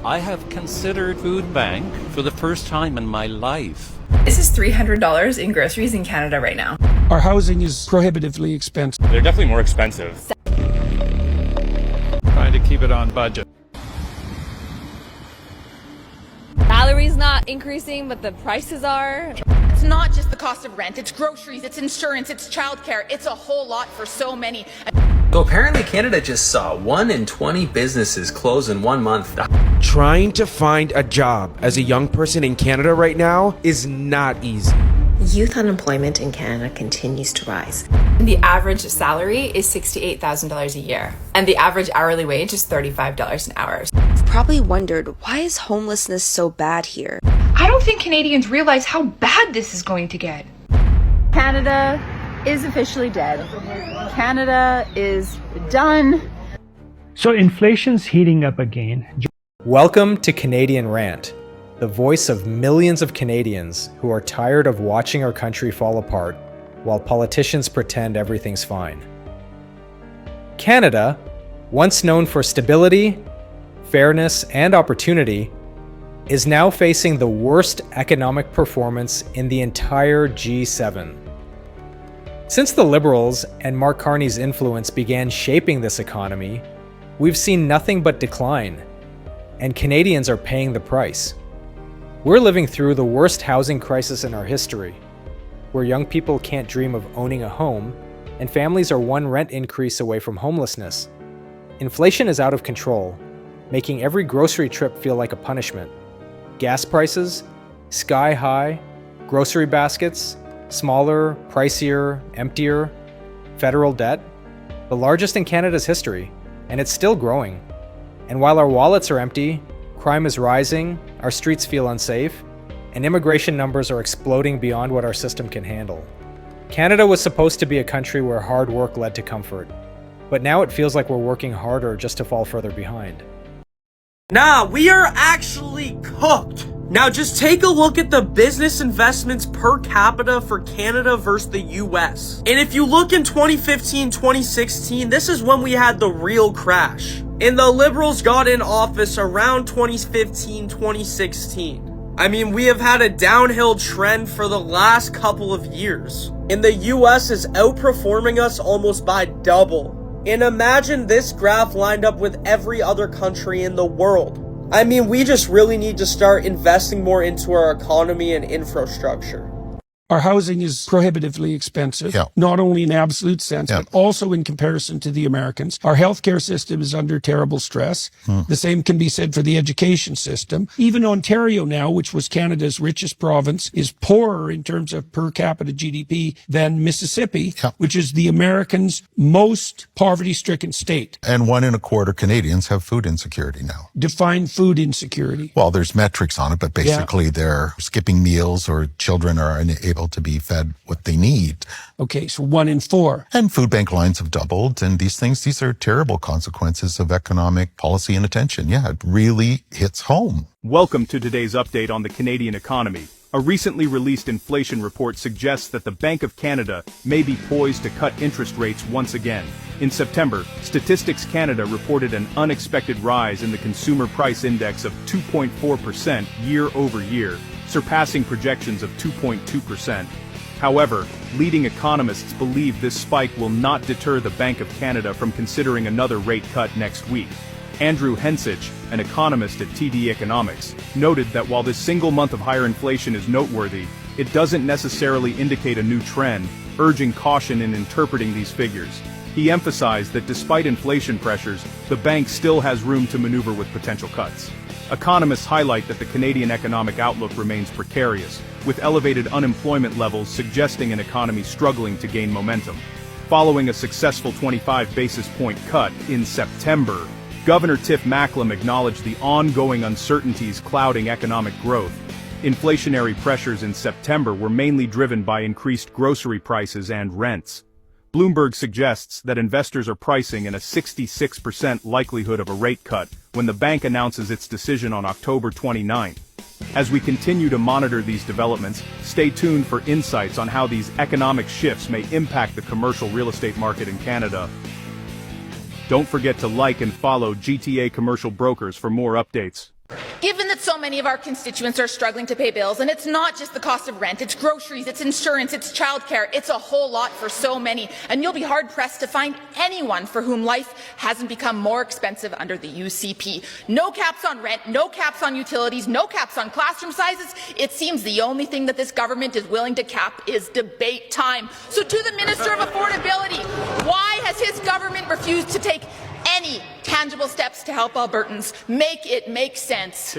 I have considered food bank for the first time in my life. This is $300 in groceries in Canada right now. Our housing is prohibitively expensive. They're definitely more expensive. Trying to keep it on budget. Salary's not increasing, but the prices are. It's not just the cost of rent, it's groceries, it's insurance, it's childcare, it's a whole lot for so many. So apparently Canada just saw 1 in 20 businesses close in 1 month. Trying to find a job as a young person in Canada right now is not easy. Youth unemployment in Canada continues to rise. The average salary is $68,000 a year, and the average hourly wage is $35 an hour. You've probably wondered, why is homelessness so bad here? I don't think Canadians realize how bad this is going to get. Canada is officially dead. Canada is done. So inflation's heating up again. Welcome to Canadian Rant, the voice of millions of Canadians who are tired of watching our country fall apart while politicians pretend everything's fine. Canada, once known for stability, fairness, and opportunity, is now facing the worst economic performance in the entire G7. Since the Liberals and Mark Carney's influence began shaping this economy, we've seen nothing but decline, and Canadians are paying the price. We're living through the worst housing crisis in our history, where young people can't dream of owning a home, and families are one rent increase away from homelessness. Inflation is out of control, making every grocery trip feel like a punishment. Gas prices, sky high, grocery baskets, smaller, pricier, emptier, federal debt, the largest in Canada's history, and it's still growing. And while our wallets are empty, crime is rising, our streets feel unsafe, and immigration numbers are exploding beyond what our system can handle. Canada was supposed to be a country where hard work led to comfort, but now it feels like we're working harder just to fall further behind. Nah, we are actually cooked. Now just take a look at the business investments per capita for Canada versus the US. And if you look in 2015, 2016, this is when we had the real crash. And the Liberals got in office around 2015, 2016. I mean, we have had a downhill trend for the last couple of years. And the US is outperforming us almost by double. And imagine this graph lined up with every other country in the world. I mean, we just really need to start investing more into our economy and infrastructure. Our housing is prohibitively expensive, not only in absolute sense, but also in comparison to the Americans. Our healthcare system is under terrible stress. The same can be said for the education system. Even Ontario now, which was Canada's richest province, is poorer in terms of per capita GDP than Mississippi, which is the Americans' most poverty-stricken state. And 1 1/4 Canadians have food insecurity now. Define food insecurity. Well, there's metrics on it, but basically they're skipping meals or children are unable to be fed what they need. Okay, so 1 in 4. And food bank lines have doubled, and these are terrible consequences of economic policy and attention. Yeah, it really hits home. Welcome to today's update on the Canadian economy. A recently released inflation report suggests that the Bank of Canada may be poised to cut interest rates once again. In September, Statistics Canada reported an unexpected rise in the Consumer Price Index of 2.4% year over year, surpassing projections of 2.2%. However, leading economists believe this spike will not deter the Bank of Canada from considering another rate cut next week. Andrew Hensich, an economist at TD Economics, noted that while this single month of higher inflation is noteworthy, it doesn't necessarily indicate a new trend, urging caution in interpreting these figures. He emphasized that despite inflation pressures, the bank still has room to maneuver with potential cuts. Economists highlight that the Canadian economic outlook remains precarious, with elevated unemployment levels suggesting an economy struggling to gain momentum. Following a successful 25 basis point cut in September, Governor Tiff Macklem acknowledged the ongoing uncertainties clouding economic growth. Inflationary pressures in September were mainly driven by increased grocery prices and rents. Bloomberg suggests that investors are pricing in a 66% likelihood of a rate cut when the bank announces its decision on October 29. As we continue to monitor these developments, stay tuned for insights on how these economic shifts may impact the commercial real estate market in Canada. Don't forget to like and follow GTA Commercial Brokers for more updates. Given that so many of our constituents are struggling to pay bills, and it's not just the cost of rent, it's groceries, it's insurance, it's childcare, it's a whole lot for so many, and you'll be hard-pressed to find anyone for whom life hasn't become more expensive under the UCP. No caps on rent, no caps on utilities, no caps on classroom sizes. It seems the only thing that this government is willing to cap is debate time. So to the Minister of Affordability, why has his government refused to take any tangible steps to help Albertans? Make it make sense.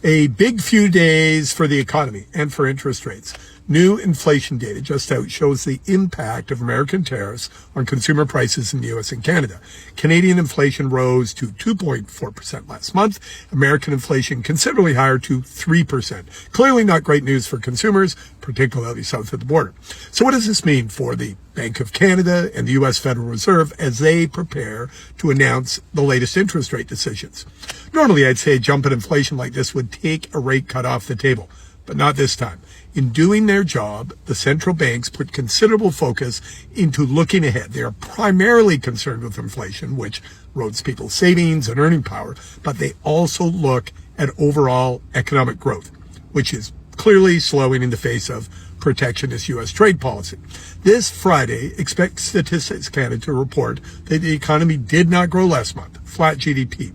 A big few days for the economy and for interest rates. New inflation data just out shows the impact of American tariffs on consumer prices in the U.S. and Canada. Canadian inflation rose to 2.4% last month. American inflation considerably higher to 3%. Clearly not great news for consumers, particularly south of the border. So what does this mean for the Bank of Canada and the U.S. Federal Reserve as they prepare to announce the latest interest rate decisions? Normally, I'd say a jump in inflation like this would take a rate cut off the table, but not this time. In doing their job, the central banks put considerable focus into looking ahead. They are primarily concerned with inflation, which erodes people's savings and earning power, but they also look at overall economic growth, which is clearly slowing in the face of protectionist U.S. trade policy. This Friday, expect Statistics Canada to report that the economy did not grow last month, flat GDP.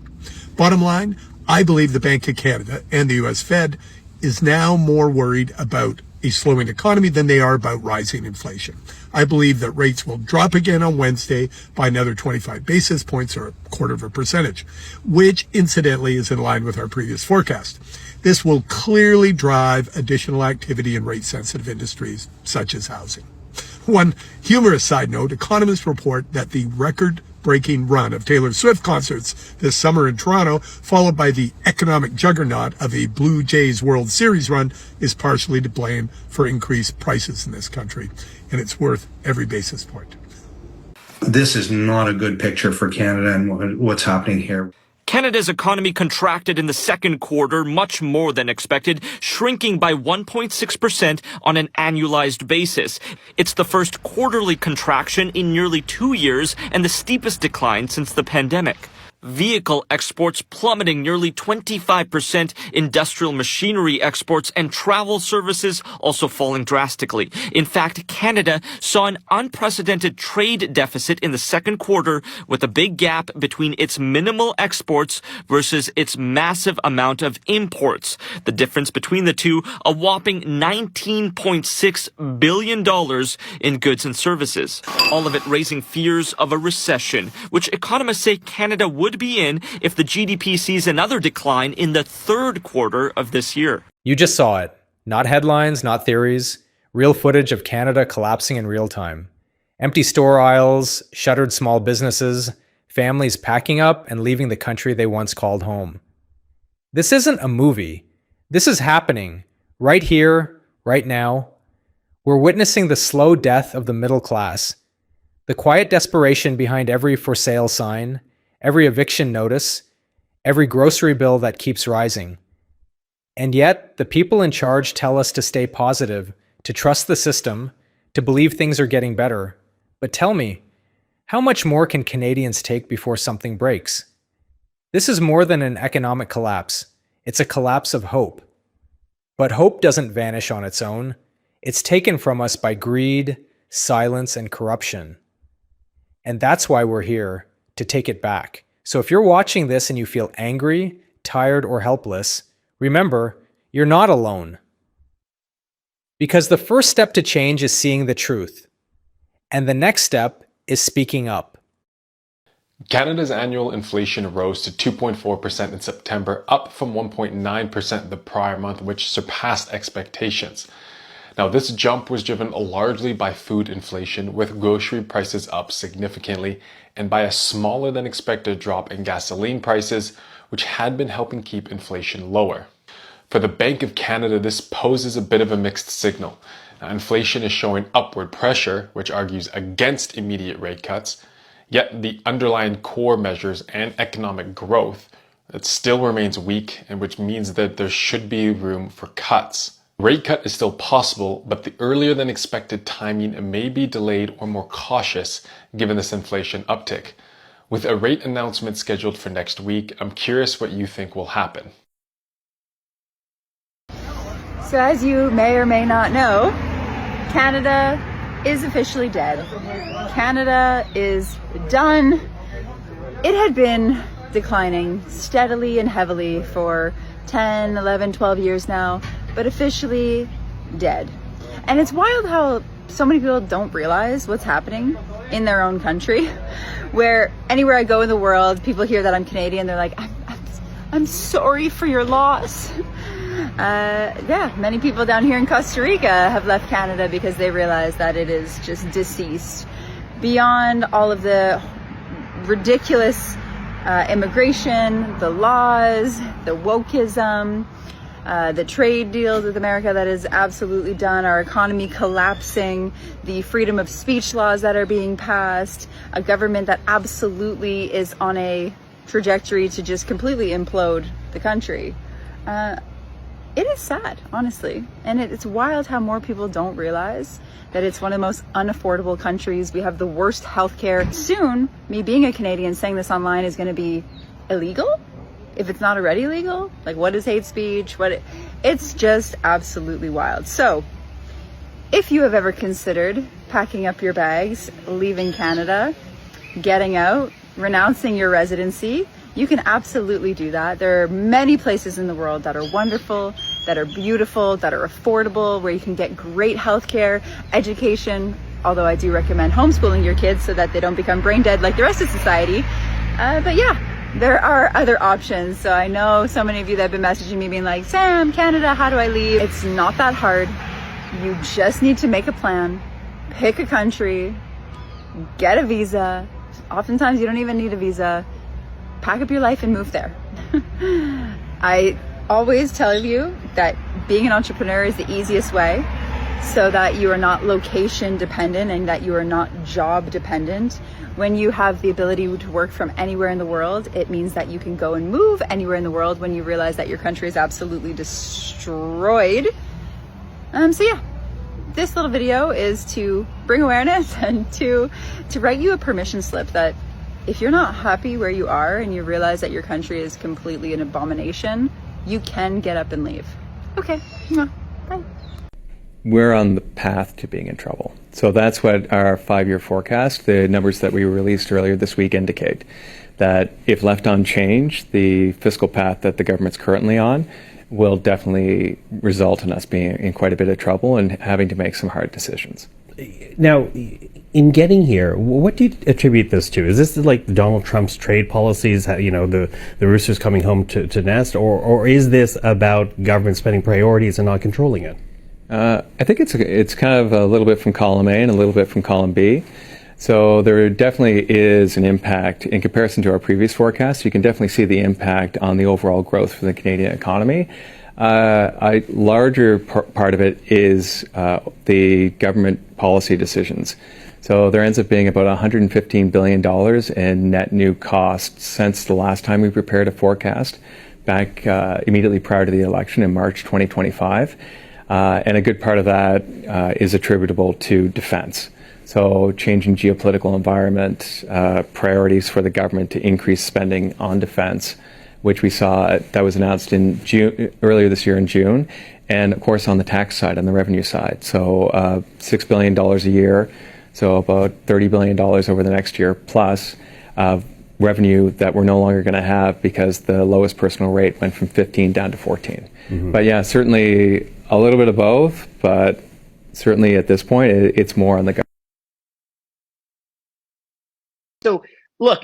Bottom line, I believe the Bank of Canada and the U.S. Fed is now more worried about a slowing economy than they are about rising inflation. I believe that rates will drop again on Wednesday by another 25 basis points or 0.25%, which incidentally is in line with our previous forecast. This will clearly drive additional activity in rate-sensitive industries such as housing. One humorous side note, economists report that the record-breaking run of Taylor Swift concerts this summer in Toronto, followed by the economic juggernaut of a Blue Jays World Series run, is partially to blame for increased prices in this country, and it's worth every basis point. This is not a good picture for Canada and what's happening here. Canada's economy contracted in the second quarter much more than expected, shrinking by 1.6% on an annualized basis. It's the first quarterly contraction in nearly 2 years and the steepest decline since the pandemic. Vehicle exports plummeting nearly 25%, industrial machinery exports and travel services also falling drastically. In fact, Canada saw an unprecedented trade deficit in the second quarter, with a big gap between its minimal exports versus its massive amount of imports. The difference between the two, a whopping $19.6 billion in goods and services. All of it raising fears of a recession, which economists say Canada would be in if the GDP sees another decline in the third quarter of this year. You just saw it. Not headlines, not theories. Real footage of Canada collapsing in real time. Empty store aisles, shuttered small businesses, families packing up and leaving the country they once called home. This isn't a movie. This is happening right here, right now. We're witnessing the slow death of the middle class. The quiet desperation behind every for sale sign, every eviction notice, every grocery bill that keeps rising. And yet, the people in charge tell us to stay positive, to trust the system, to believe things are getting better. But tell me, how much more can Canadians take before something breaks? This is more than an economic collapse. It's a collapse of hope. But hope doesn't vanish on its own. It's taken from us by greed, silence, and corruption. And that's why we're here, to take it back. So if you're watching this and you feel angry, tired, or helpless, remember, you're not alone. Because the first step to change is seeing the truth. And the next step is speaking up. Canada's annual inflation rose to 2.4% in September, up from 1.9% the prior month, which surpassed expectations. Now, this jump was driven largely by food inflation, with grocery prices up significantly, and by a smaller than expected drop in gasoline prices, which had been helping keep inflation lower. For the Bank of Canada, this poses a bit of a mixed signal. Now, inflation is showing upward pressure, which argues against immediate rate cuts, yet the underlying core measures and economic growth, it still remains weak, and which means that there should be room for cuts. Rate cut is still possible, but the earlier than expected timing may be delayed or more cautious given this inflation uptick. With a rate announcement scheduled for next week, I'm curious what you think will happen. So as you may or may not know, Canada is officially dead. Canada is done. It had been declining steadily and heavily for 10, 11, 12 years now, but officially dead. And it's wild how so many people don't realize what's happening in their own country, where anywhere I go in the world, people hear that I'm Canadian, they're like, I'm sorry for your loss. Yeah, many people down here in Costa Rica have left Canada because they realize that it is just deceased. Beyond all of the ridiculous immigration, the laws, the wokeism, the trade deals with America that is absolutely done, our economy collapsing, the freedom of speech laws that are being passed, a government that absolutely is on a trajectory to just completely implode the country. It is sad, honestly. And it's wild how more people don't realize that it's one of the most unaffordable countries. We have the worst healthcare. Soon, me being a Canadian saying this online is going to be illegal? If it's not already legal? Like, what is hate speech? It's just absolutely wild. So, if you have ever considered packing up your bags, leaving Canada, getting out, renouncing your residency, you can absolutely do that. There are many places in the world that are wonderful, that are beautiful, that are affordable, where you can get great healthcare, education, although I do recommend homeschooling your kids so that they don't become brain dead like the rest of society. But yeah, there are other options. So I know so many of you that have been messaging me being like, Sam, Canada, how do I leave? It's not that hard. You just need to make a plan, pick a country, get a visa. Oftentimes you don't even need a visa. Pack up your life and move there. I always tell you that being an entrepreneur is the easiest way, so that you are not location dependent and that you are not job dependent. When you have the ability to work from anywhere in the world, it means that you can go and move anywhere in the world when you realize that your country is absolutely destroyed. So yeah, this little video is to bring awareness and to write you a permission slip that if you're not happy where you are and you realize that your country is completely an abomination, you can get up and leave. Okay, bye. We're on the path to being in trouble. So that's what our 5-year forecast, the numbers that we released earlier this week, indicate. That if left unchanged, the fiscal path that the government's currently on will definitely result in us being in quite a bit of trouble and having to make some hard decisions. Now, in getting here, what do you attribute this to? Is this like Donald Trump's trade policies, the roosters coming home to nest, or is this about government spending priorities and not controlling it? I think it's kind of a little bit from column A and a little bit from column B. So there definitely is an impact in comparison to our previous forecast. You can definitely see the impact on the overall growth for the Canadian economy. A larger part of it is the government policy decisions. So there ends up being about $115 billion in net new costs since the last time we prepared a forecast back immediately prior to the election in March 2025. And a good part of that is attributable to defense. So changing geopolitical environment, priorities for the government to increase spending on defense, which we saw that was announced in June, earlier this year in June, and of course on the tax side, on the revenue side. So $6 billion a year, so about $30 billion over the next year, plus revenue that we're no longer going to have because the lowest personal rate went from 15 down to 14. Mm-hmm. But yeah, certainly a little bit of both, but certainly at this point, it's more on the government. So look,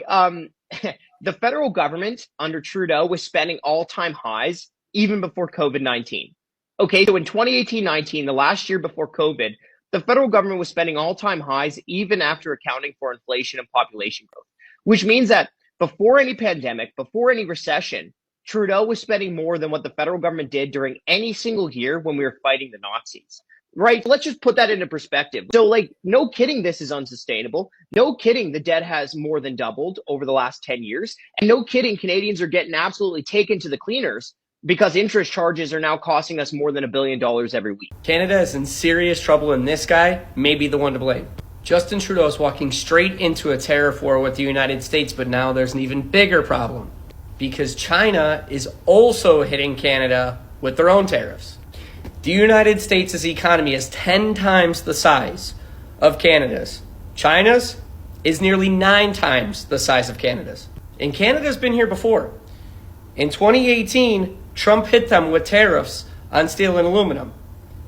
the federal government under Trudeau was spending all-time highs even before COVID-19. Okay, so in 2018-19, the last year before COVID, the federal government was spending all-time highs even after accounting for inflation and population growth, which means that before any pandemic, before any recession, Trudeau was spending more than what the federal government did during any single year when we were fighting the Nazis. Right? Let's just put that into perspective. So no kidding, this is unsustainable. No kidding, the debt has more than doubled over the last 10 years. And no kidding, Canadians are getting absolutely taken to the cleaners because interest charges are now costing us more than $1 billion every week. Canada is in serious trouble and this guy may be the one to blame. Justin Trudeau is walking straight into a tariff war with the United States, but now there's an even bigger problem because China is also hitting Canada with their own tariffs. The United States' economy is 10 times the size of Canada's. China's is nearly 9 times the size of Canada's. And Canada's been here before. In 2018, Trump hit them with tariffs on steel and aluminum,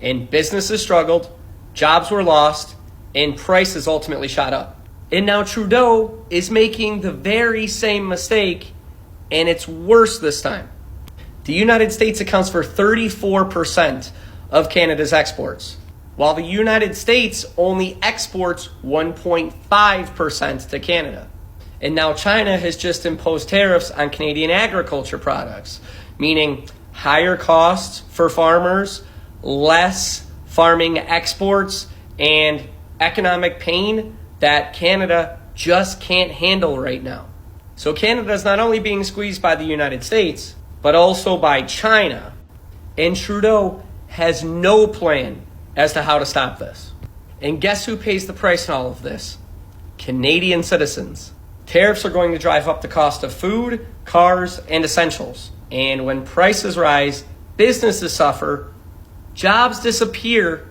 and businesses struggled, jobs were lost, and prices ultimately shot up. And now Trudeau is making the very same mistake, and it's worse this time. The United States accounts for 34% of Canada's exports, while the United States only exports 1.5% to Canada. And now China has just imposed tariffs on Canadian agriculture products, meaning higher costs for farmers, less farming exports, and economic pain that Canada just can't handle right now. So Canada is not only being squeezed by the United States, but also by China. And Trudeau has no plan as to how to stop this. And guess who pays the price in all of this? Canadian citizens. Tariffs are going to drive up the cost of food, cars, and essentials. And when prices rise, businesses suffer, jobs disappear,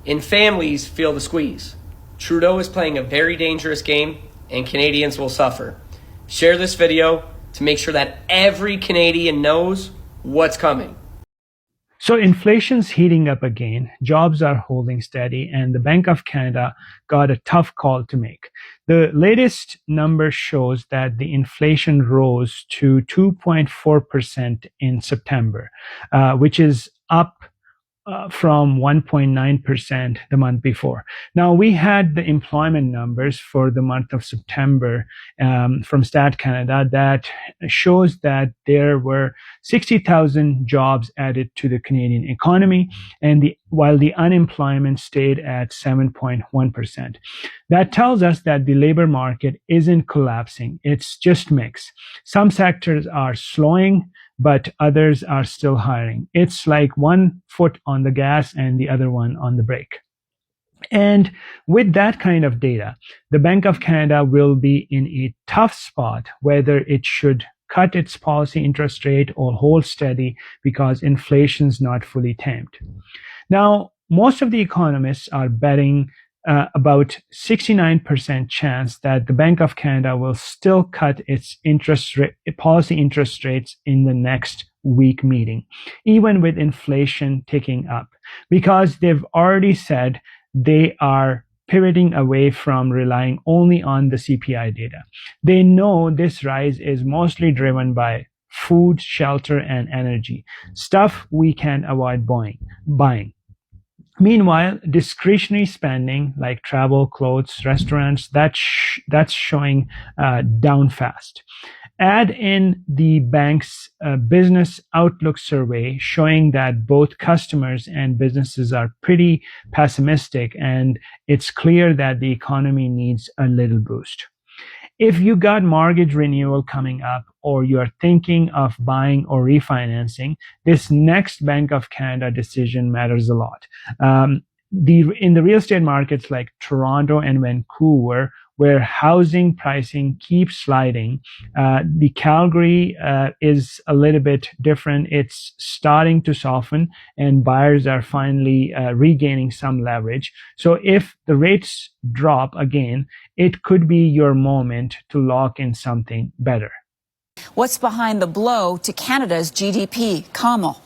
and families feel the squeeze. Trudeau is playing a very dangerous game, and Canadians will suffer. Share this video to make sure that every Canadian knows what's coming. So inflation's heating up again, jobs are holding steady, and the Bank of Canada got a tough call to make. The latest number shows that the inflation rose to 2.4% in September, which is up from 1.9% the month before. Now, we had the employment numbers for the month of September from Stat Canada that shows that there were 60,000 jobs added to the Canadian economy, and while the unemployment stayed at 7.1%. That tells us that the labor market isn't collapsing. It's just mixed. Some sectors are slowing, but others are still hiring. It's like one foot on the gas and the other one on the brake. And with that kind of data, the Bank of Canada will be in a tough spot whether it should cut its policy interest rate or hold steady because inflation's not fully tamed. Now, most of the economists are betting about 69% chance that the Bank of Canada will still cut its policy interest rates in the next week meeting, even with inflation ticking up, because they've already said they are pivoting away from relying only on the CPI data. They know this rise is mostly driven by food, shelter, and energy, stuff we can't avoid buying. Meanwhile, discretionary spending like travel, clothes, restaurants, that's showing down fast. Add in the bank's business outlook survey showing that both customers and businesses are pretty pessimistic, and it's clear that the economy needs a little boost. If you got mortgage renewal coming up, or you're thinking of buying or refinancing, this next Bank of Canada decision matters a lot. In the real estate markets like Toronto and Vancouver, where housing pricing keeps sliding, the Calgary is a little bit different. It's starting to soften, and buyers are finally regaining some leverage. So if the rates drop again, it could be your moment to lock in something better. What's behind the blow to Canada's GDP? Kamal.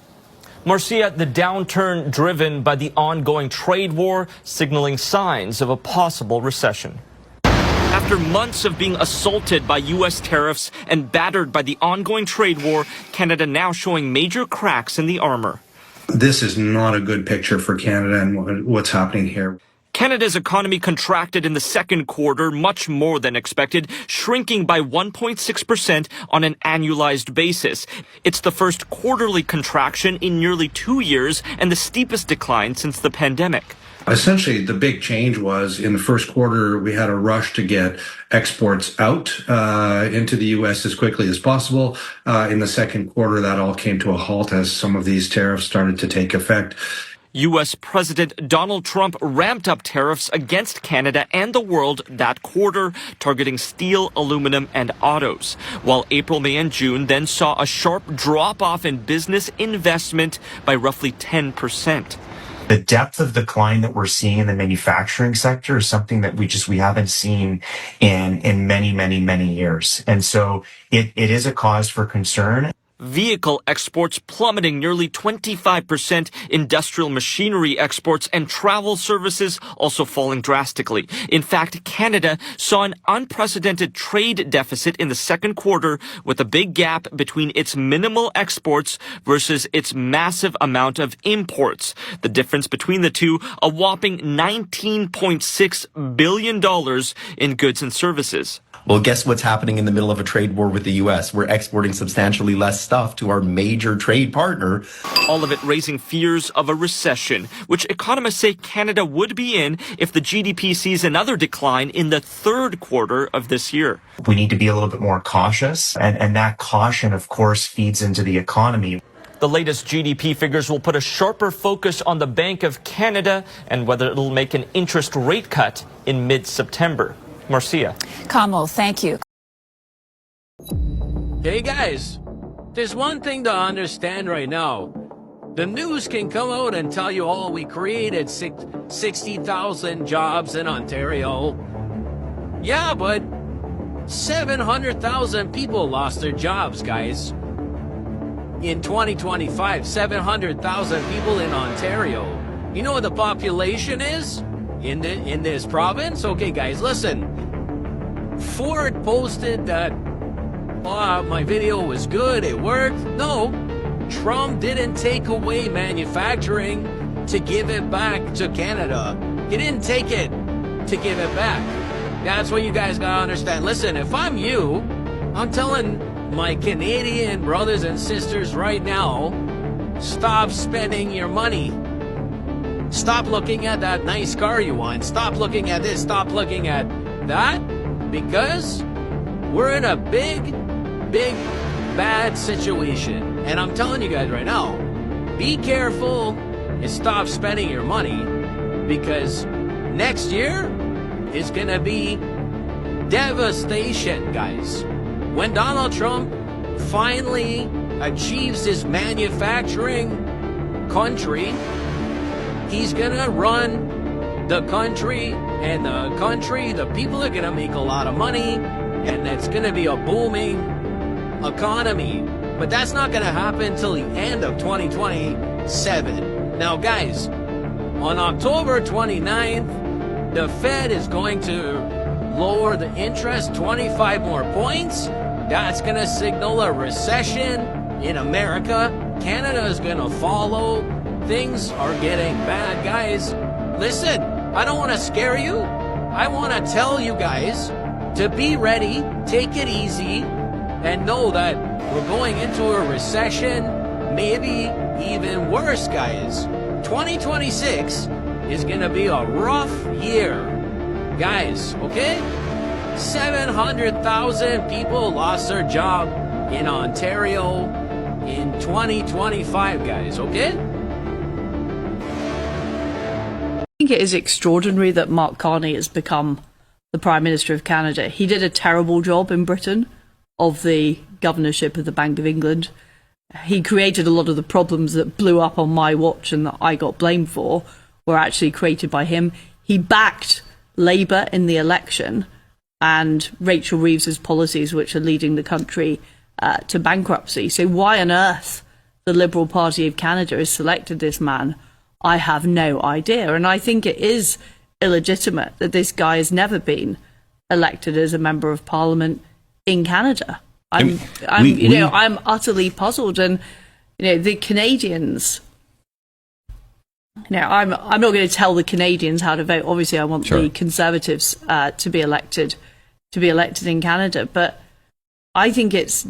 Marcia, the downturn driven by the ongoing trade war, signaling signs of a possible recession. After months of being assaulted by U.S. tariffs and battered by the ongoing trade war, Canada now showing major cracks in the armor. This is not a good picture for Canada and what's happening here. Canada's economy contracted in the second quarter much more than expected, shrinking by 1.6% on an annualized basis. It's the first quarterly contraction in nearly 2 years and the steepest decline since the pandemic. Essentially, the big change was in the first quarter, we had a rush to get exports out into the U.S. as quickly as possible. In the second quarter, that all came to a halt as some of these tariffs started to take effect. U.S. President Donald Trump ramped up tariffs against Canada and the world that quarter, targeting steel, aluminum, and autos, while April, May, and June then saw a sharp drop-off in business investment by roughly 10%. The depth of decline that we're seeing in the manufacturing sector is something that we haven't seen in many years. And so it is a cause for concern. Vehicle exports plummeting nearly 25%, industrial machinery exports and travel services also falling drastically. In fact, Canada saw an unprecedented trade deficit in the second quarter, with a big gap between its minimal exports versus its massive amount of imports. The difference between the two, a whopping $19.6 billion in goods and services. Well, guess what's happening in the middle of a trade war with the U.S.? We're exporting substantially less stuff to our major trade partner. All of it raising fears of a recession, which economists say Canada would be in if the GDP sees another decline in the third quarter of this year. We need to be a little bit more cautious, and that caution, of course, feeds into the economy. The latest GDP figures will put a sharper focus on the Bank of Canada and whether it'll make an interest rate cut in mid-September. Marcia. Kamal, thank you. Hey guys, there's one thing to understand right now. The news can come out and tell you, oh, we created 60,000 jobs in Ontario. Yeah, but 700,000 people lost their jobs, guys. In 2025, 700,000 people in Ontario. You know what the population is in this province? Okay, guys, listen. Ford posted that my video was good, it worked. No, Trump didn't take away manufacturing to give it back to Canada. He didn't take it to give it back. That's what you guys gotta understand. Listen, if I'm you, I'm telling my Canadian brothers and sisters right now, stop spending your money. Stop looking at that nice car you want. Stop looking at this. Stop looking at that. Because we're in a big, bad situation. And I'm telling you guys right now, be careful and stop spending your money, because next year is going to be devastation, guys. When Donald Trump finally achieves his manufacturing country, he's going to run the country, and the people are going to make a lot of money, and it's going to be a booming economy. But that's not going to happen till the end of 2027. Now, guys, on October 29th, the Fed is going to lower the interest 25 more points. That's going to signal a recession in America. Canada is going to follow. Things are getting bad, guys. Listen, I don't want to scare you. I want to tell you guys to be ready, take it easy, and know that we're going into a recession, maybe even worse, guys. 2026 is going to be a rough year, guys, okay? 700,000 people lost their job in Ontario in 2025, guys, okay? I think it is extraordinary that Mark Carney has become the Prime Minister of Canada. He did a terrible job in Britain of the governorship of the Bank of England. He created a lot of the problems that blew up on my watch and that I got blamed for were actually created by him. He backed Labour in the election and Rachel Reeves's policies, which are leading the country to bankruptcy. So why on earth the Liberal Party of Canada has selected this man, I have no idea. And I think it is illegitimate that this guy has never been elected as a member of Parliament in Canada. I'm utterly puzzled. And the Canadians, I'm not going to tell the Canadians how to vote. Obviously, I want the Conservatives to be elected in Canada. But I think it's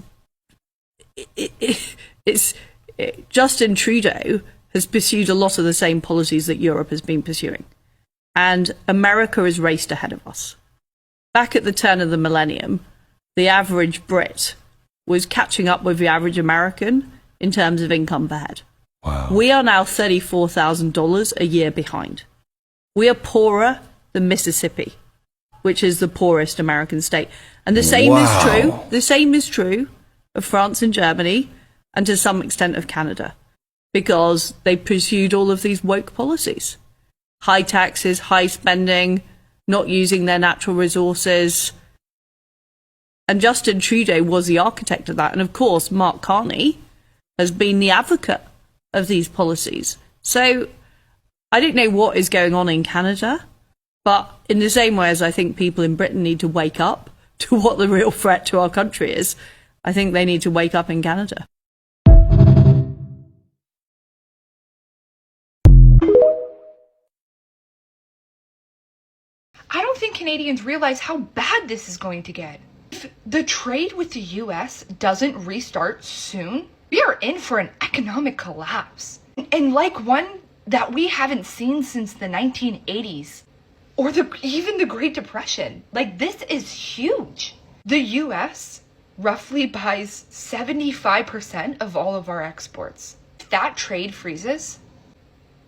Justin Trudeau has pursued a lot of the same policies that Europe has been pursuing. And America has raced ahead of us. Back at the turn of the millennium, the average Brit was catching up with the average American in terms of income per head. Wow. We are now $34,000 a year behind. We are poorer than Mississippi, which is the poorest American state. And the same is true. The same is true of France and Germany, and to some extent of Canada, because they pursued all of these woke policies. High taxes, high spending, not using their natural resources. And Justin Trudeau was the architect of that. And of course, Mark Carney has been the advocate of these policies. So I don't know what is going on in Canada, but in the same way as I think people in Britain need to wake up to what the real threat to our country is, I think they need to wake up in Canada. I don't think Canadians realize how bad this is going to get. If the trade with the US doesn't restart soon, we are in for an economic collapse. And like one that we haven't seen since the 1980s or even the Great Depression. Like, this is huge. The US roughly buys 75% of all of our exports. If that trade freezes,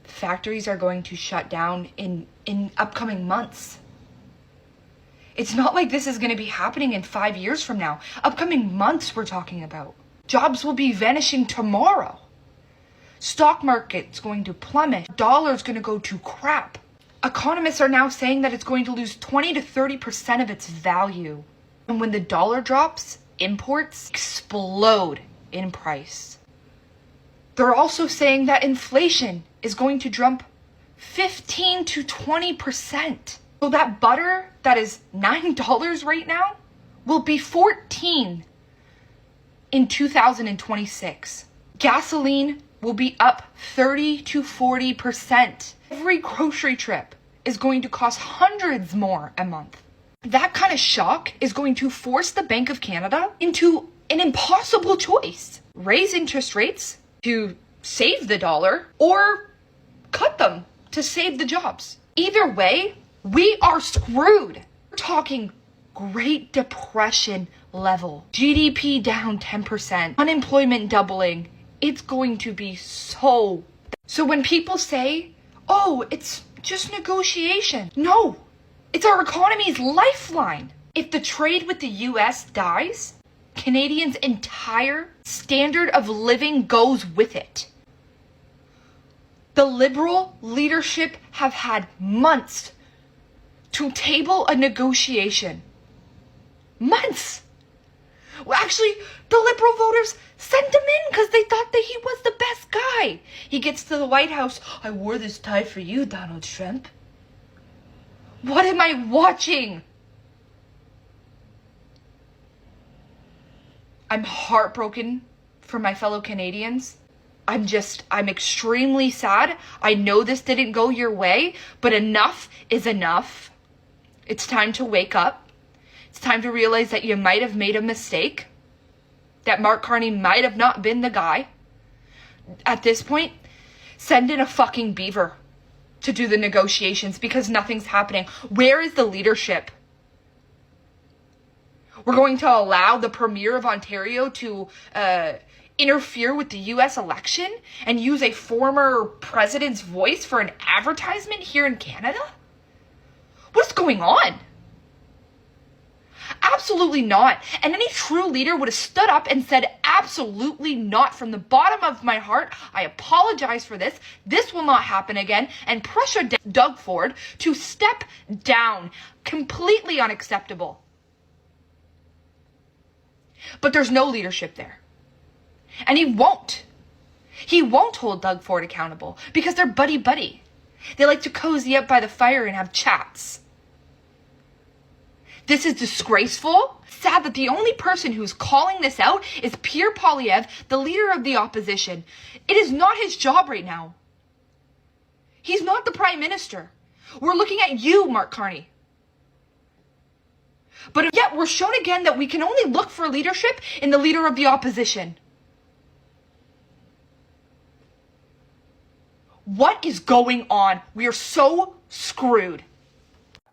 factories are going to shut down in upcoming months. It's not like this is going to be happening in 5 years from now. Upcoming months we're talking about. Jobs will be vanishing tomorrow. Stock market's going to plummet. Dollar's going to go to crap. Economists are now saying that it's going to lose 20 to 30% of its value. And when the dollar drops, imports explode in price. They're also saying that inflation is going to jump 15 to 20%. So that butter that is $9 right now will be $14 in 2026. Gasoline will be up 30 to 40%. Every grocery trip is going to cost hundreds more a month. That kind of shock is going to force the Bank of Canada into an impossible choice. Raise interest rates to save the dollar or cut them to save the jobs. Either way, we are screwed. We're talking Great Depression level. GDP down 10%, unemployment doubling. It's going to be so... So when people say, oh, it's just negotiation. No, it's our economy's lifeline. If the trade with the US dies, Canadians' entire standard of living goes with it. The Liberal leadership have had months to table a negotiation. Months. Well, actually, the Liberal voters sent him in because they thought that he was the best guy. He gets to the White House. I wore this tie for you, Donald Trump. What am I watching? I'm heartbroken for my fellow Canadians. I'm extremely sad. I know this didn't go your way, but enough is enough. It's time to wake up. It's time to realize that you might have made a mistake. That Mark Carney might have not been the guy. At this point, send in a fucking beaver to do the negotiations because nothing's happening. Where is the leadership? We're going to allow the Premier of Ontario to interfere with the US election and use a former president's voice for an advertisement here in Canada? What's going on? Absolutely not. And any true leader would have stood up and said, absolutely not. From the bottom of my heart, I apologize for this. This will not happen again. And pressure Doug Ford to step down. Completely unacceptable. But there's no leadership there. And he won't. He won't hold Doug Ford accountable because they're buddy-buddy. They like to cozy up by the fire and have chats. This is disgraceful. Sad that the only person who's calling this out is Pierre Poilievre, the leader of the opposition. It is not his job right now. He's not the Prime Minister. We're looking at you, Mark Carney. But yet we're shown again that we can only look for leadership in the leader of the opposition. What is going on? We are so screwed.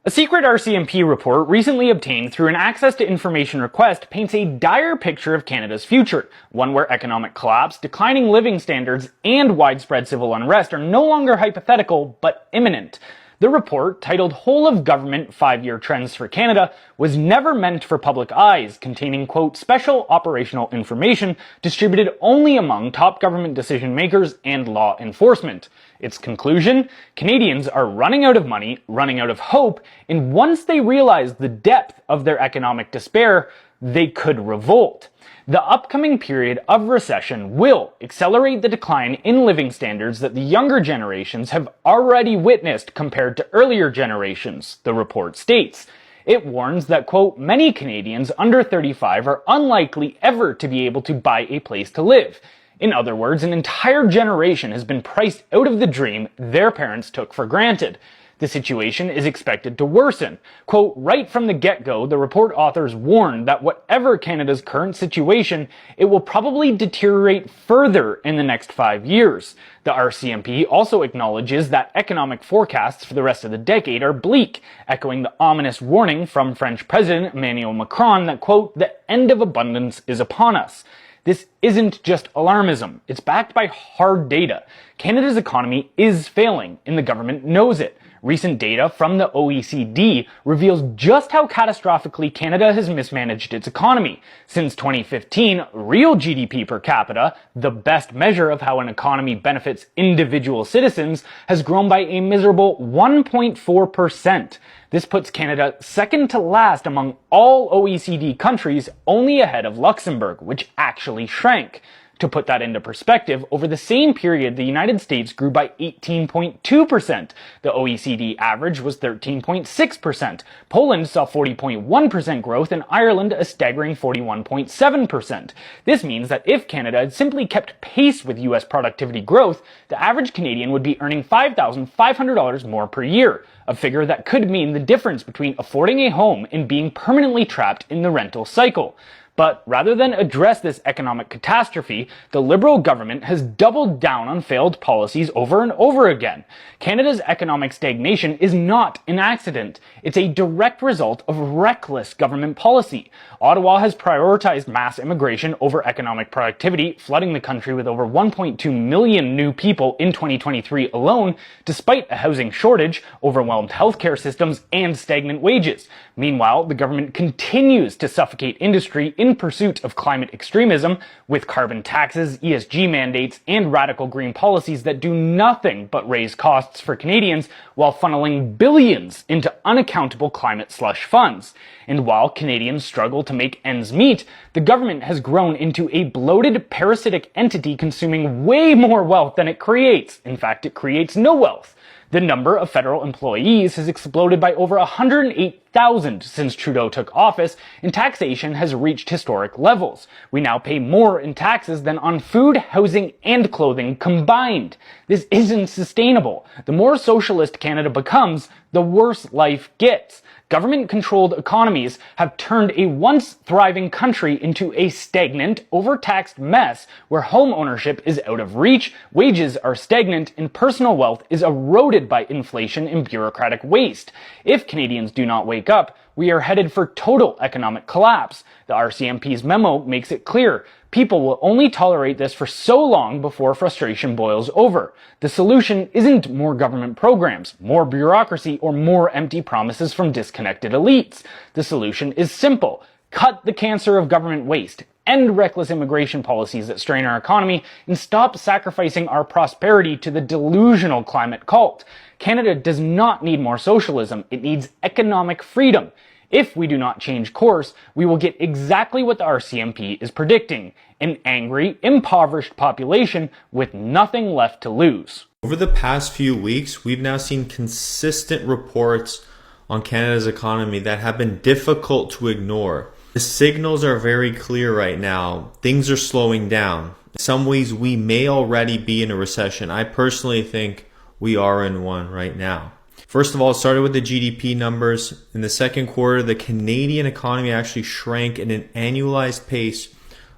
A secret RCMP report recently obtained through an access to information request paints a dire picture of Canada's future, one where economic collapse, declining living standards, and widespread civil unrest are no longer hypothetical, but imminent. The report, titled Whole of Government 5-Year Trends for Canada, was never meant for public eyes, containing, quote, special operational information distributed only among top government decision makers and law enforcement. Its conclusion? Canadians are running out of money, running out of hope, and once they realize the depth of their economic despair, they could revolt. The upcoming period of recession will accelerate the decline in living standards that the younger generations have already witnessed compared to earlier generations, the report states. It warns that, quote, many Canadians under 35 are unlikely ever to be able to buy a place to live. In other words, an entire generation has been priced out of the dream their parents took for granted. The situation is expected to worsen. Quote, right from the get-go, the report authors warned that whatever Canada's current situation, it will probably deteriorate further in the next 5 years. The RCMP also acknowledges that economic forecasts for the rest of the decade are bleak, echoing the ominous warning from French President Emmanuel Macron that, quote, the end of abundance is upon us. This isn't just alarmism. It's backed by hard data. Canada's economy is failing, and the government knows it. Recent data from the OECD reveals just how catastrophically Canada has mismanaged its economy. Since 2015, real GDP per capita, the best measure of how an economy benefits individual citizens, has grown by a miserable 1.4%. This puts Canada second to last among all OECD countries, only ahead of Luxembourg, which actually shrank. To put that into perspective, over the same period, the United States grew by 18.2%. The OECD average was 13.6%. Poland saw 40.1% growth, and Ireland a staggering 41.7%. This means that if Canada had simply kept pace with US productivity growth, the average Canadian would be earning $5,500 more per year, a figure that could mean the difference between affording a home and being permanently trapped in the rental cycle. But rather than address this economic catastrophe, the Liberal government has doubled down on failed policies over and over again. Canada's economic stagnation is not an accident. It's a direct result of reckless government policy. Ottawa has prioritized mass immigration over economic productivity, flooding the country with over 1.2 million new people in 2023 alone, despite a housing shortage, overwhelmed healthcare systems, and stagnant wages. Meanwhile, the government continues to suffocate industry in pursuit of climate extremism, with carbon taxes, ESG mandates, and radical green policies that do nothing but raise costs for Canadians while funneling billions into unaccountable climate slush funds. And while Canadians struggle to make ends meet, the government has grown into a bloated, parasitic entity consuming way more wealth than it creates. In fact, it creates no wealth. The number of federal employees has exploded by over 108,000 since Trudeau took office, and taxation has reached historic levels. We now pay more in taxes than on food, housing, and clothing combined. This isn't sustainable. The more socialist Canada becomes, the worse life gets. Government-controlled economies have turned a once thriving country into a stagnant, overtaxed mess where home ownership is out of reach, wages are stagnant, and personal wealth is eroded by inflation and bureaucratic waste. If Canadians do not wake up, we are headed for total economic collapse. The RCMP's memo makes it clear. People will only tolerate this for so long before frustration boils over. The solution isn't more government programs, more bureaucracy, or more empty promises from disconnected elites. The solution is simple. Cut the cancer of government waste, end reckless immigration policies that strain our economy, and stop sacrificing our prosperity to the delusional climate cult. Canada does not need more socialism, it needs economic freedom. If we do not change course, we will get exactly what the RCMP is predicting, an angry, impoverished population with nothing left to lose. Over the past few weeks, we've now seen consistent reports on Canada's economy that have been difficult to ignore. The signals are very clear right now. Things are slowing down. In some ways, we may already be in a recession. I personally think we are in one right now. First of all, it started with the GDP numbers. In the second quarter, the Canadian economy actually shrank at an annualized pace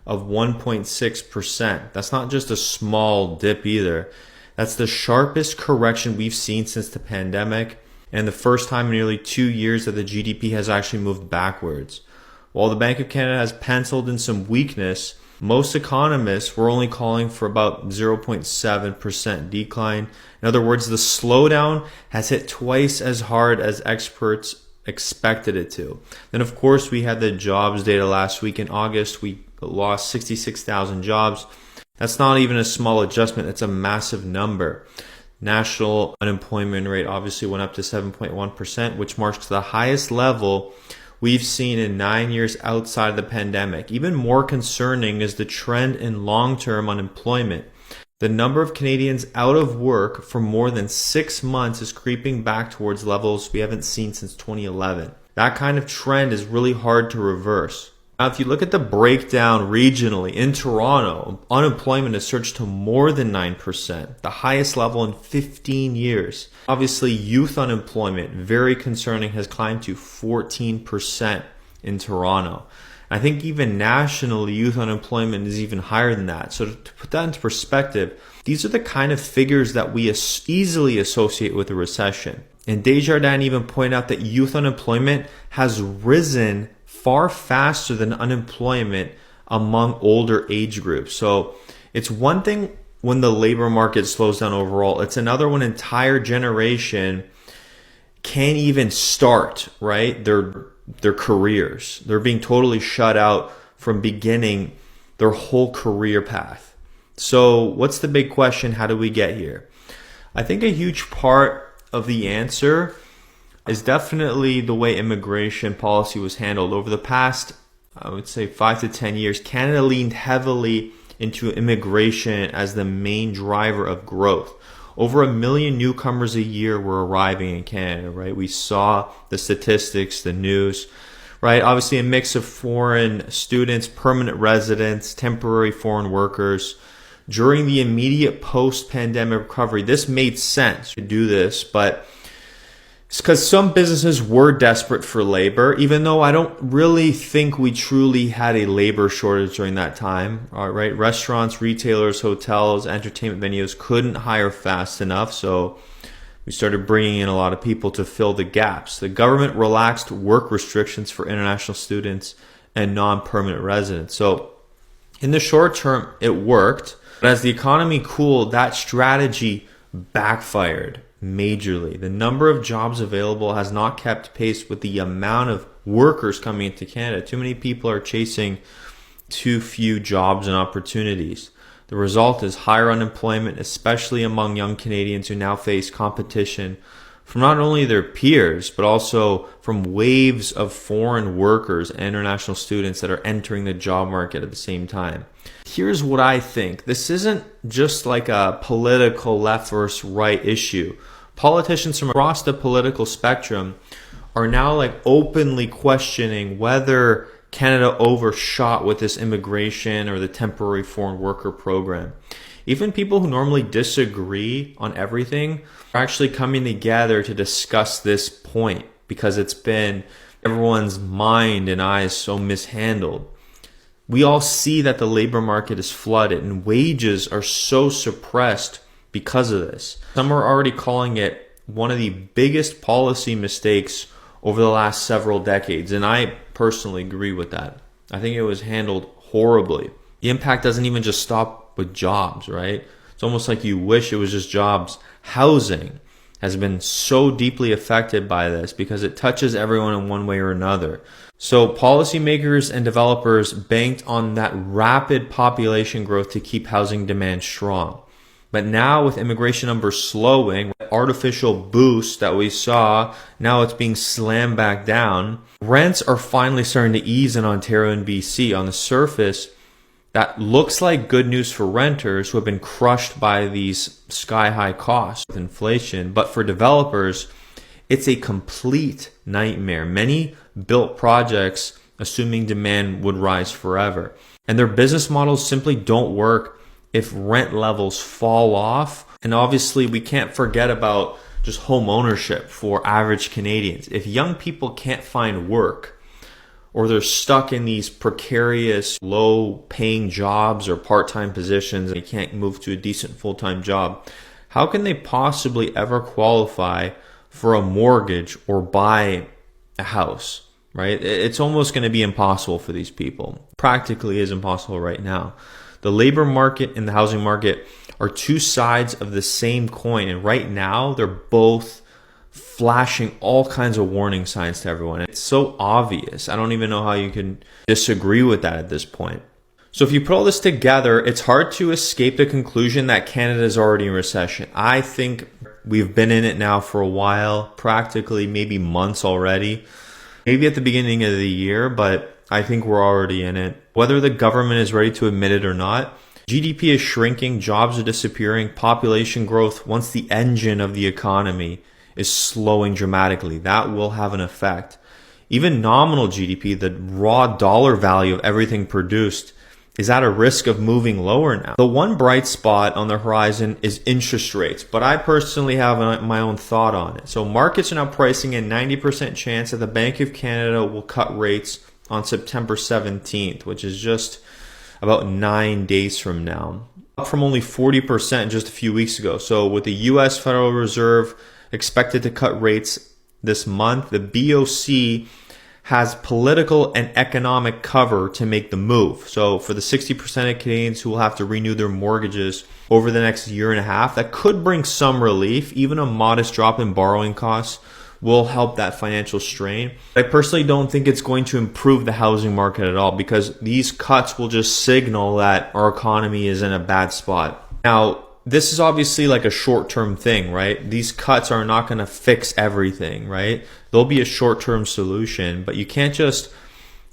of 1.6%. That's not just a small dip either. That's the sharpest correction we've seen since the pandemic. and the first time in nearly 2 years that the GDP has actually moved backwards. While the Bank of Canada has penciled in some weakness, most economists were only calling for about 0.7% decline. In other words, the slowdown has hit twice as hard as experts expected it to. Then, of course, we had the jobs data last week in August. We lost 66,000 jobs. That's not even a small adjustment. It's a massive number. National unemployment rate obviously went up to 7.1%, which marks the highest level we've seen in 9 years outside of the pandemic. Even more concerning is the trend in long-term unemployment. The number of Canadians out of work for more than 6 months is creeping back towards levels we haven't seen since 2011. That kind of trend is really hard to reverse. Now, if you look at the breakdown regionally, in Toronto, unemployment has surged to more than 9%, the highest level in 15 years. Obviously, youth unemployment, very concerning, has climbed to 14% in Toronto. I think even nationally, youth unemployment is even higher than that. So to put that into perspective, these are the kind of figures that we easily associate with a recession. And Desjardins even pointed out that youth unemployment has risen far faster than unemployment among older age groups. So it's one thing when the labor market slows down overall. It's another when an entire generation can't even start, right? Their careers. They're being totally shut out from beginning their whole career path. So what's the big question? How do we get here? I think a huge part of the answer is definitely the way immigration policy was handled. Over the past, I would say 5 to 10 years, Canada leaned heavily into immigration as the main driver of growth. Over 1 million newcomers a year were arriving in Canada, right? We saw the statistics, the news, right? Obviously a mix of foreign students, permanent residents, temporary foreign workers. During the immediate post-pandemic recovery, this made sense to do this, but it's because some businesses were desperate for labor, even though I don't really think we truly had a labor shortage during that time. All right, restaurants, retailers, hotels, entertainment venues couldn't hire fast enough, so we started bringing in a lot of people to fill the gaps. The government relaxed work restrictions for international students and non-permanent residents. So in the short term, it worked. But as the economy cooled, that strategy backfired majorly. The number of jobs available has not kept pace with the amount of workers coming into Canada. Too many people are chasing too few jobs and opportunities. The result is higher unemployment, especially among young Canadians who now face competition from not only their peers, but also from waves of foreign workers and international students that are entering the job market at the same time. Here's what I think. This isn't just like a political left versus right issue. Politicians from across the political spectrum are now like openly questioning whether Canada overshot with this immigration or the temporary foreign worker program. Even people who normally disagree on everything are actually coming together to discuss this point because it's been everyone's mind and eyes so mishandled. We all see that the labor market is flooded and wages are so suppressed because of this. Some are already calling it one of the biggest policy mistakes over the last several decades, and I personally agree with that. I think it was handled horribly. The impact doesn't even just stop with jobs, right? It's almost like you wish it was just jobs. Housing has been so deeply affected by this because it touches everyone in one way or another. So policymakers and developers banked on that rapid population growth to keep housing demand strong. But now with immigration numbers slowing, artificial boost that we saw, now it's being slammed back down. Rents are finally starting to ease in Ontario and BC. On the surface, that looks like good news for renters who have been crushed by these sky-high costs with inflation. But for developers, it's a complete nightmare. Many built projects assuming demand would rise forever. And their business models simply don't work if rent levels fall off. And obviously we can't forget about just home ownership for average Canadians. If young people can't find work or they're stuck in these precarious low paying jobs or part-time positions and they can't move to a decent full-time job, how can they possibly ever qualify for a mortgage or buy a house, right? It's almost going to be impossible for these people. Practically is impossible right now. The labor market and the housing market are two sides of the same coin. And right now, they're both flashing all kinds of warning signs to everyone. It's so obvious. I don't even know how you can disagree with that at this point. So if you put all this together, it's hard to escape the conclusion that Canada is already in recession. I think we've been in it now for a while, practically maybe months already. Maybe at the beginning of the year, but I think we're already in it. Whether the government is ready to admit it or not, GDP is shrinking, jobs are disappearing, population growth, once the engine of the economy is slowing dramatically, that will have an effect. Even nominal GDP, the raw dollar value of everything produced, is at a risk of moving lower now. The one bright spot on the horizon is interest rates, but I personally have my own thought on it. So markets are now pricing in 90% chance that the Bank of Canada will cut rates on September 17th, which is just about 9 days from now, up from only 40% just a few weeks ago. So with the US Federal Reserve expected to cut rates this month, the BOC has political and economic cover to make the move. So for the 60% of Canadians who will have to renew their mortgages over the next year and a half, that could bring some relief. Even a modest drop in borrowing costs will help that financial strain. I personally don't think it's going to improve the housing market at all, because these cuts will just signal that our economy is in a bad spot. Now, this is obviously like a short-term thing, right? These cuts are not going to fix everything, right? There'll be a short-term solution, but you can't just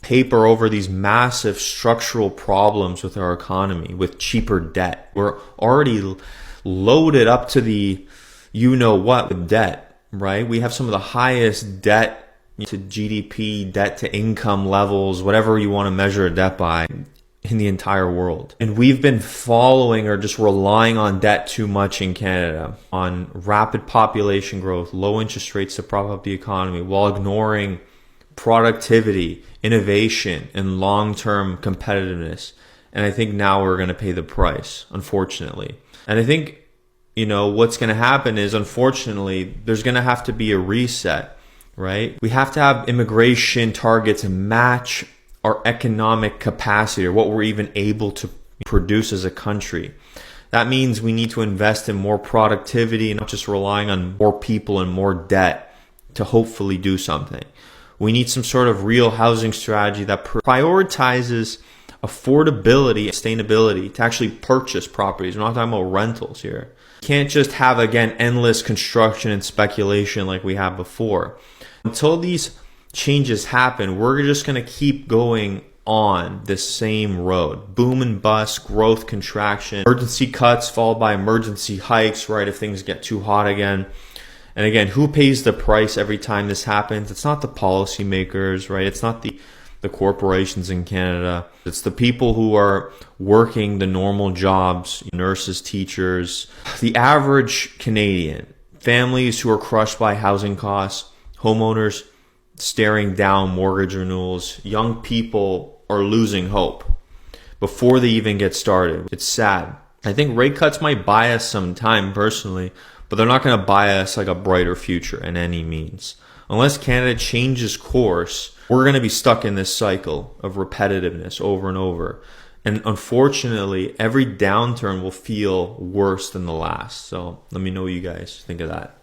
paper over these massive structural problems with our economy with cheaper debt. We're already loaded up to the you-know-what with debt, right? We have some of the highest debt to GDP, debt to income levels, whatever you want to measure debt by, in the entire world. And we've been following or just relying on debt too much in Canada, on rapid population growth, low interest rates to prop up the economy, while ignoring productivity, innovation, and long-term competitiveness. And I think now we're going to pay the price, unfortunately. And I think, what's going to happen is, unfortunately, there's going to have to be a reset, right? We have to have immigration targets match our economic capacity, or what we're even able to produce as a country. That means we need to invest in more productivity and not just relying on more people and more debt to hopefully do something. We need some sort of real housing strategy that prioritizes affordability and sustainability to actually purchase properties. We're not talking about rentals here. You can't just have, again, endless construction and speculation like we have before. Until these changes happen, we're just going to keep going on this same road. Boom and bust, growth, contraction, emergency cuts followed by emergency hikes, right, if things get too hot again. And again, who pays the price every time this happens? It's not the policymakers, right? It's not the corporations in Canada. It's the people who are working the normal jobs, nurses, teachers, the average Canadian, families who are crushed by housing costs, homeowners staring down mortgage renewals. Young people are losing hope before they even get started. It's sad. I think rate cuts might buy us some time personally, but they're not going to buy us like a brighter future in any means. Unless Canada changes course, we're going to be stuck in this cycle of repetitiveness over and over. And unfortunately, every downturn will feel worse than the last. So let me know what you guys think of that.